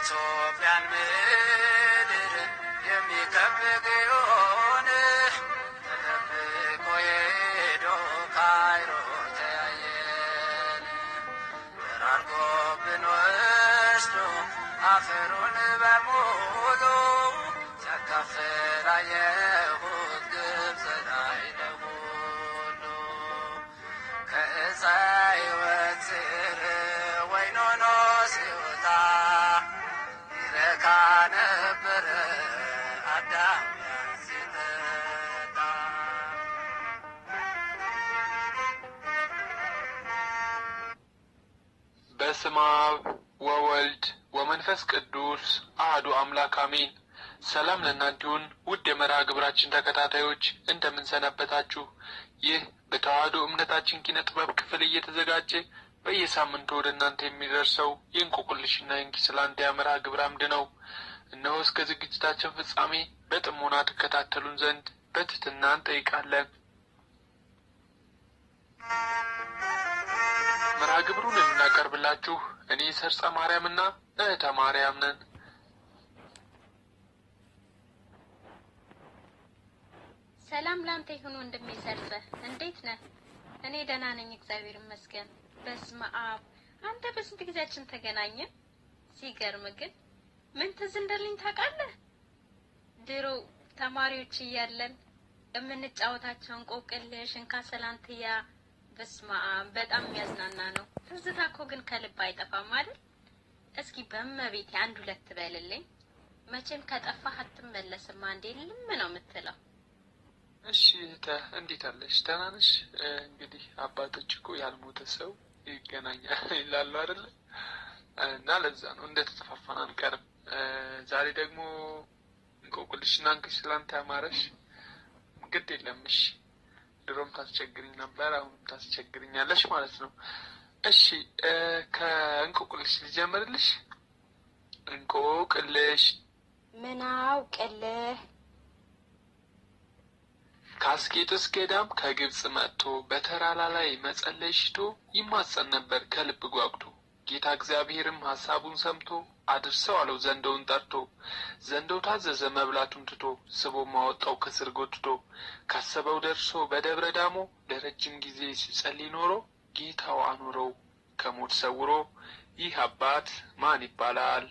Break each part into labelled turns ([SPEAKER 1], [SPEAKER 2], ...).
[SPEAKER 1] ኢትዮጵያን ምድር የሚከብገውን ተጠብቆ የሄዶ ካይሮ ተያየን በራርጎብን ወስዶ አፈሩን በሙሉ ተካፈል አየሁት ግብፅ ላይ ለሁሉ ከዕፀ ሕይወት ስር ወይን ሆኖ ሲወጣ ይረካ ነበረ አዳም ሲጠጣ።
[SPEAKER 2] በስመ አብ ወወልድ ወመንፈስ ቅዱስ አሐዱ አምላክ አሜን። ሰላም ለእናንተ ይሁን ውድ የመርሃ ግብራችን ተከታታዮች እንደምን ሰነበታችሁ? ይህ በተዋህዶ እምነታችን ኪነ ጥበብ ክፍል እየተዘጋጀ በየሳምንቱ ወደ እናንተ የሚደርሰው የእንቆቅልሽና የእንኪስላንቲያ መርሃ ግብር አምድ ነው። እነሆ እስከ ዝግጅታችን ፍጻሜ በጥሞና ተከታተሉን ዘንድ በትህትና እንጠይቃለን። መርሃ ግብሩን የምናቀርብላችሁ እኔ ሰርጸ ማርያምና እህተ ማርያም ነን።
[SPEAKER 3] ሰላም ላንተ ይሁን ወንድሜ ሰርጸ፣ እንዴት ነህ? እኔ ደህና ነኝ እግዚአብሔር ይመስገን። በስመ አብ፣ አንተ በስንት ጊዜያችን ተገናኘን። ሲገርም ግን ምን ትዝ እንደልኝ ታውቃለህ? ድሮ ተማሪዎች እያለን የምንጫወታቸው እንቆቅልሽ፣ እንካሰላንትያ፣ በስመ አብ በጣም የሚያዝናና ነው። ትዝታ እኮ ግን ከልብ አይጠፋም አይደል? እስኪ በእመቤቴ አንድ ሁለት በልልኝ። መቼም ከጠፋህ አትመለስም። አንዴ ልም ነው የምትለው።
[SPEAKER 2] እሺ እንዴት አለሽ? ደህና ነሽ? እንግዲህ አባቶች እኮ ያልሞተ ሰው ይገናኛል ይላሉ አይደል? እና ለዛ ነው እንደተጠፋፋን አንቀርም። ዛሬ ደግሞ እንቆቅልሽና እንኪስላንቲያ አማረሽ። ግድ የለም እሺ። ድሮም ታስቸግሪኝ ነበር፣ አሁን ታስቸግሪኛለሽ ማለት ነው። እሺ ከእንቆቅልሽ ልጀምርልሽ። እንቆቅልሽ
[SPEAKER 3] ምን አውቅልህ?
[SPEAKER 2] ከአስቄጥስ ገዳም ከግብጽ መጥቶ በተራራ ላይ መጸለይ ሽቶ ይማጸን ነበር ከልብ ጓጉቶ። ጌታ እግዚአብሔርም ሐሳቡን ሰምቶ አድርሰው አለው ዘንዶውን ጠርቶ። ዘንዶው ታዘዘ መብላቱን ትቶ፣ ስቦ ማወጣው ከስር ጎትቶ። ካሰበው ደርሶ በደብረ ዳሞ ለረጅም ጊዜ ሲጸልይ ኖሮ ጌታው አኖረው ከሞት ሰውሮ። ይህ አባት ማን ይባላል?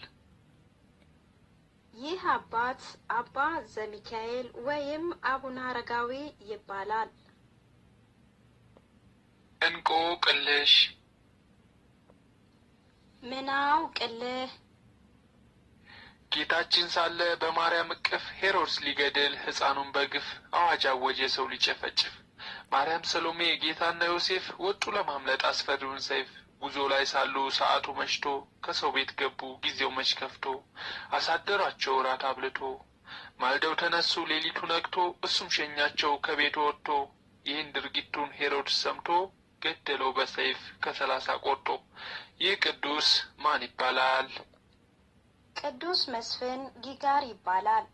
[SPEAKER 3] ይህ አባት አባ ዘሚካኤል ወይም አቡነ አረጋዊ ይባላል።
[SPEAKER 2] እንቆቅልሽ
[SPEAKER 3] ምን አውቅልህ?
[SPEAKER 2] ጌታችን ሳለ በማርያም እቅፍ ሄሮድስ ሊገድል ሕፃኑን በግፍ አዋጅ አወጀ ሰው ሊጨፈጭፍ። ማርያም ሰሎሜ ጌታና ዮሴፍ ወጡ ለማምለጥ አስፈሪውን ሰይፍ። ጉዞ ላይ ሳሉ ሰዓቱ መሽቶ ከሰው ቤት ገቡ ጊዜው መች ከፍቶ። አሳደሯቸው እራት አብልቶ ማልደው ተነሱ ሌሊቱ ነግቶ። እሱም ሸኛቸው ከቤቱ ወጥቶ ይህን ድርጊቱን ሄሮድስ ሰምቶ ገደለው በሰይፍ ከ30 ቆርጦ። ይህ ቅዱስ ማን ይባላል?
[SPEAKER 3] ቅዱስ መስፍን ጊጋር ይባላል።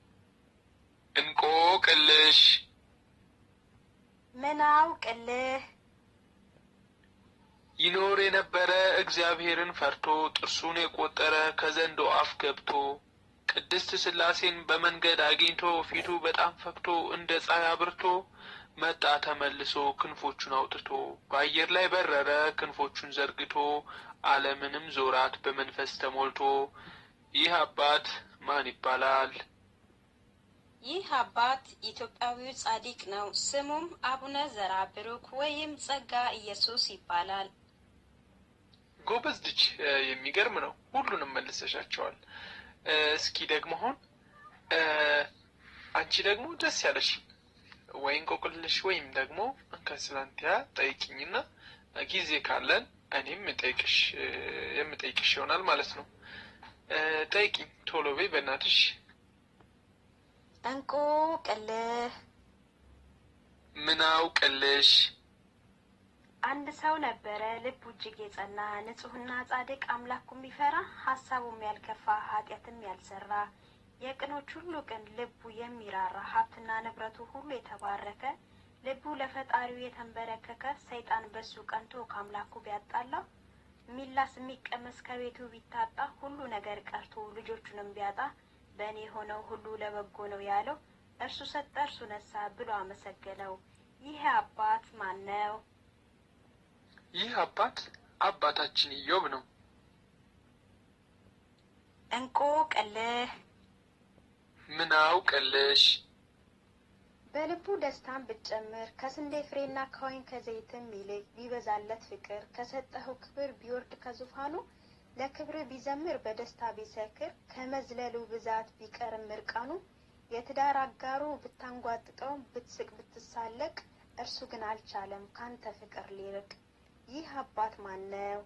[SPEAKER 2] እንቆቅልሽ
[SPEAKER 3] ምን አውቅልህ?
[SPEAKER 2] ይኖር የነበረ እግዚአብሔርን ፈርቶ ጥርሱን የቆጠረ ከዘንዶ አፍ ገብቶ። ቅድስት ሥላሴን በመንገድ አግኝቶ ፊቱ በጣም ፈክቶ እንደ ፀሐይ አብርቶ። መጣ ተመልሶ ክንፎቹን አውጥቶ በአየር ላይ በረረ ክንፎቹን ዘርግቶ። ዓለምንም ዞራት በመንፈስ ተሞልቶ። ይህ አባት ማን ይባላል?
[SPEAKER 3] ይህ አባት ኢትዮጵያዊው ጻድቅ ነው። ስሙም አቡነ ዘራብሩክ ወይም ጸጋ ኢየሱስ ይባላል።
[SPEAKER 2] ጎበዝ ልጅ፣ የሚገርም ነው። ሁሉንም መልሰሻቸዋል። እስኪ ደግሞ አሁን አንቺ ደግሞ ደስ ያለሽ ወይ እንቆቅልሽ ወይም ደግሞ እንኪስላንቲያ ጠይቂኝና ጊዜ ካለን እኔም የምጠይቅሽ ይሆናል ማለት ነው። ጠይቂኝ ቶሎ በይ በእናትሽ።
[SPEAKER 3] እንቆቅልህ
[SPEAKER 2] ምን አውቅልሽ?
[SPEAKER 3] አንድ ሰው ነበረ ልቡ እጅግ የጸና ንጹሕና ጻድቅ አምላኩን የሚፈራ ሐሳቡም ያልከፋ ኃጢአትም ያልሰራ የቅኖች ሁሉ ቅን ልቡ የሚራራ ሀብትና ንብረቱ ሁሉ የተባረከ ልቡ ለፈጣሪው የተንበረከከ ሰይጣን በሱ ቀንቶ ከአምላኩ ቢያጣላው
[SPEAKER 4] ሚላስ የሚቀመስ ከቤቱ ቢታጣ ሁሉ ነገር ቀርቶ ልጆቹንም ቢያጣ በእኔ ሆነው ሁሉ ለበጎ ነው ያለው እርሱ ሰጠ እርሱ ነሳ ብሎ አመሰገነው። ይህ አባት ማን ነው?
[SPEAKER 2] ይህ አባት አባታችን ኢዮብ ነው።
[SPEAKER 4] እንቆቅልህ።
[SPEAKER 2] ምን አውቅልሽ?
[SPEAKER 4] በልቡ ደስታን ብትጨምር ከስንዴ ፍሬና ከወይን ከዘይትም ይልቅ ቢበዛለት ፍቅር ከሰጠኸው ክብር ቢወርድ ከዙፋኑ ለክብር ቢዘምር በደስታ ቢሰክር ከመዝለሉ ብዛት ቢቀርም እርቃኑ የትዳር አጋሩ ብታንጓጥጠው ብትስቅ ብትሳለቅ እርሱ ግን አልቻለም ካንተ ፍቅር ሊርቅ። ይህ አባት ማን ነው?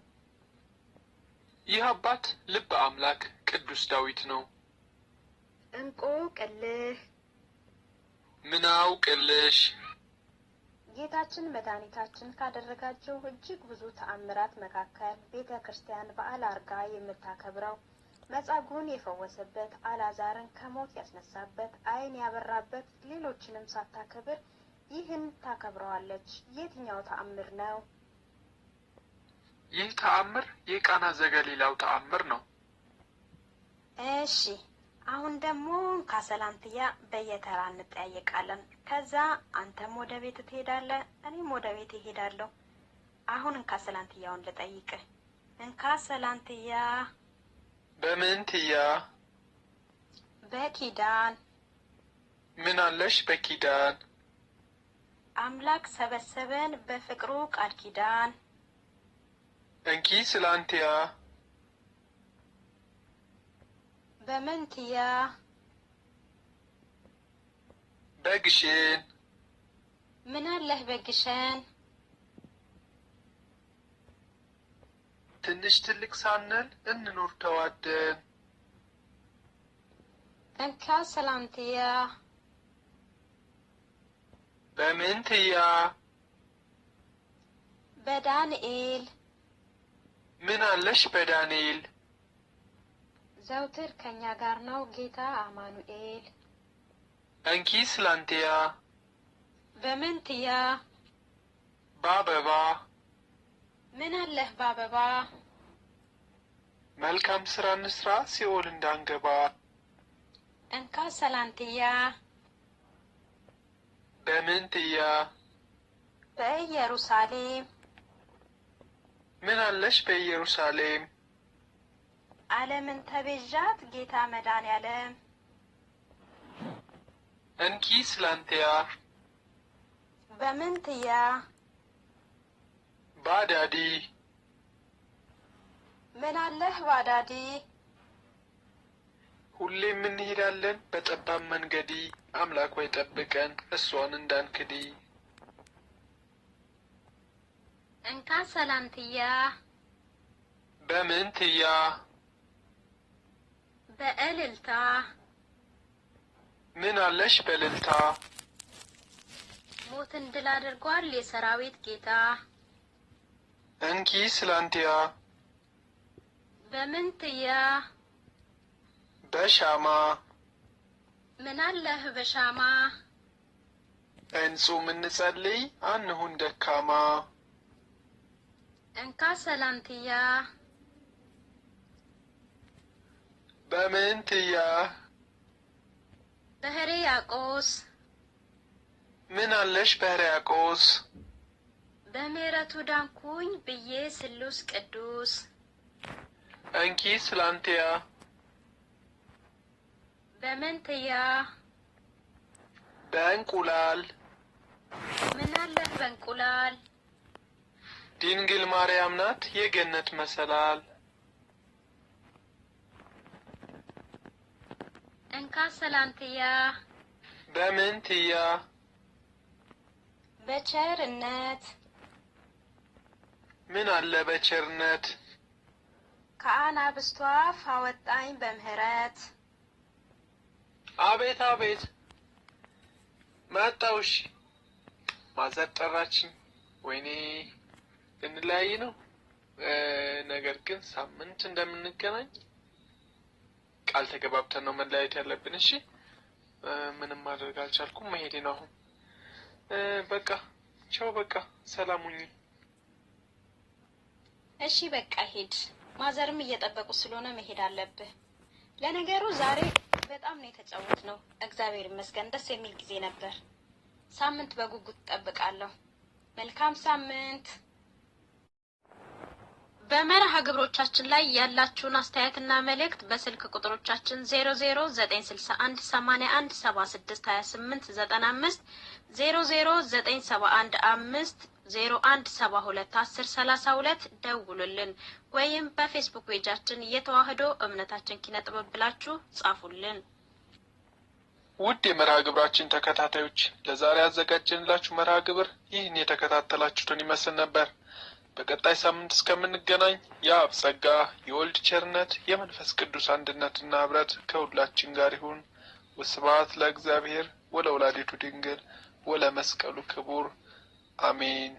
[SPEAKER 2] ይህ አባት ልበ አምላክ ቅዱስ ዳዊት ነው።
[SPEAKER 4] እንቆቅልህ።
[SPEAKER 2] ምን አውቅልሽ?
[SPEAKER 4] ጌታችን መድኃኒታችን ካደረጋቸው እጅግ ብዙ ተአምራት መካከል ቤተ ክርስቲያን በዓል አርጋ የምታከብረው መጻጉዕን የፈወሰበት፣ አልዓዛርን ከሞት ያስነሳበት፣ ዓይን ያበራበት፣ ሌሎችንም ሳታከብር ይህን ታከብረዋለች። የትኛው ተአምር ነው?
[SPEAKER 2] ይህ ተአምር የቃና ዘገሊላው ተአምር ነው።
[SPEAKER 4] እሺ አሁን ደግሞ ካሰላንትያ በየተራ እንጠያየቃለን። ከዛ አንተም ወደ ቤት ትሄዳለህ፣ እኔም ወደ ቤት እሄዳለሁ። አሁን እንካሰላንትያውን ልጠይቅህ። እንካሰላንትያ።
[SPEAKER 2] በምን ትያ?
[SPEAKER 4] በኪዳን።
[SPEAKER 2] ምን አለሽ በኪዳን?
[SPEAKER 4] አምላክ ሰበሰበን በፍቅሩ ቃል ኪዳን።
[SPEAKER 2] እንኪ ስላንትያ።
[SPEAKER 4] በመንትያ?
[SPEAKER 2] በግሽን።
[SPEAKER 4] ምን አለህ በግሸን?
[SPEAKER 2] ትንሽ ትልቅ ሳንል እንኖር ተዋደን።
[SPEAKER 4] እንካ ሰላንትያ።
[SPEAKER 2] በምንትያ?
[SPEAKER 4] በዳንኤል።
[SPEAKER 2] ምን አለሽ በዳንኤል?
[SPEAKER 4] ዘውትር ከኛ ጋር ነው ጌታ አማኑኤል።
[SPEAKER 2] እንኪ ስላንትያ።
[SPEAKER 4] በምንትያ?
[SPEAKER 2] በአበባ።
[SPEAKER 4] ምን አለህ በአበባ?
[SPEAKER 2] መልካም ስራ እንስራ ሲኦል እንዳንገባ።
[SPEAKER 4] እንካ ሰላንትያ።
[SPEAKER 2] በምንትያ?
[SPEAKER 4] በኢየሩሳሌም።
[SPEAKER 2] ምን አለሽ በኢየሩሳሌም?
[SPEAKER 4] ዓለምን ተቤዣት ጌታ መድኃኔዓለም።
[SPEAKER 2] እንኪ ስላንትያ።
[SPEAKER 4] በምንትያ?
[SPEAKER 2] ባዳዲ።
[SPEAKER 4] ምን አለህ ባዳዲ?
[SPEAKER 2] ሁሌም እንሄዳለን በጠባብ መንገዲ፣ አምላክ ወይ ጠብቀን እሷን እንዳንክዲ።
[SPEAKER 3] እንካ ሰላንትያ።
[SPEAKER 2] በምንትያ?
[SPEAKER 3] በእልልታ።
[SPEAKER 2] ምን አለሽ በእልልታ?
[SPEAKER 3] ሞትን ድል አድርጓል የሰራዊት ጌታ።
[SPEAKER 2] እንኪ ስላንትያ።
[SPEAKER 3] በምንትያ?
[SPEAKER 2] በሻማ።
[SPEAKER 3] ምን አለህ በሻማ?
[SPEAKER 2] እንጹም እንጸልይ አንሁን ደካማ።
[SPEAKER 3] እንካ ሰላንትያ።
[SPEAKER 2] በምንትያ?
[SPEAKER 3] በሕርያቆስ።
[SPEAKER 2] ምን አለሽ በሕርያቆስ?
[SPEAKER 3] በምሕረቱ ዳንኩኝ ብዬ ስሉስ ቅዱስ።
[SPEAKER 2] እንኪ ስላንትያ።
[SPEAKER 3] በምንትያ?
[SPEAKER 2] በእንቁላል።
[SPEAKER 3] ምን አለህ በእንቁላል?
[SPEAKER 2] ድንግል ማርያም ናት የገነት መሰላል።
[SPEAKER 3] እንካ ሰላንትያ።
[SPEAKER 2] በምንትያ?
[SPEAKER 4] በቸርነት።
[SPEAKER 2] ምን አለ በቸርነት?
[SPEAKER 4] ከአናብስቷ አፍ አወጣኝ በምህረት።
[SPEAKER 2] አቤት አቤት መጣውሽ። ማዘር ጠራችኝ። ወይኔ እንለያይ ነው። ነገር ግን ሳምንት እንደምንገናኝ ቃል ተገባብተን ነው መለያየት ያለብን። እሺ ምንም ማድረግ አልቻልኩም። መሄዴ ነው አሁን። በቃ ቻው። በቃ ሰላም ሁኚ።
[SPEAKER 3] እሺ በቃ ሂድ። ማዘርም እየጠበቁ ስለሆነ መሄድ አለብህ። ለነገሩ ዛሬ በጣም ነው የተጫወትነው። እግዚአብሔር ይመስገን ደስ የሚል ጊዜ ነበር። ሳምንት በጉጉት እጠብቃለሁ። መልካም ሳምንት። በመርሃ ግብሮቻችን ላይ ያላችሁን አስተያየትና መልእክት በስልክ ቁጥሮቻችን 0096181762895 0097150172132 ደውሉልን ወይም በፌስቡክ ፔጃችን የተዋህዶ እምነታችን ኪነ ጥበብ ብላችሁ ጻፉልን።
[SPEAKER 2] ውድ የመርሃ ግብራችን ተከታታዮች ለዛሬ ያዘጋጀንላችሁ መርሃ ግብር ይህን የተከታተላችሁትን ይመስል ነበር። በቀጣይ ሳምንት እስከምንገናኝ የአብ ጸጋ፣ የወልድ ቸርነት፣ የመንፈስ ቅዱስ አንድነትና ህብረት ከሁላችን ጋር ይሁን። ወስብሐት ለእግዚአብሔር ወለወላዲቱ ድንግል ወለመስቀሉ ክቡር አሜን።